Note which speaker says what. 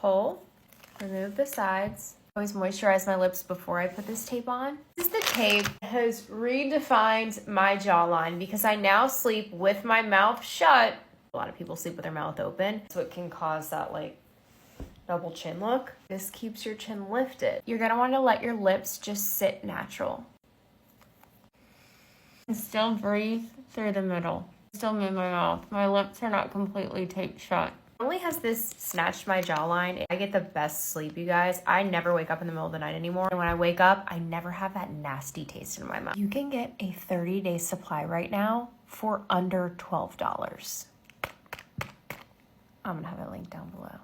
Speaker 1: pull, remove the sides. Always moisturize my lips before I put this tape on. This is the tape that has redefined my jawline because I now sleep with my mouth shut. A lot of people sleep with their mouth open, so it can cause that like double chin look. This keeps your chin lifted. You're gonna want to let your lips just sit natural. And still breathe through the middle. Still move my mouth. My lips are not completely taped shut. Not only has this snatched my jawline, I get the best sleep, you guys. I never wake up in the middle of the night anymore. And when I wake up, I never have that nasty taste in my mouth. You can get a 30-day supply right now for under $12. I'm gonna have it linked down below.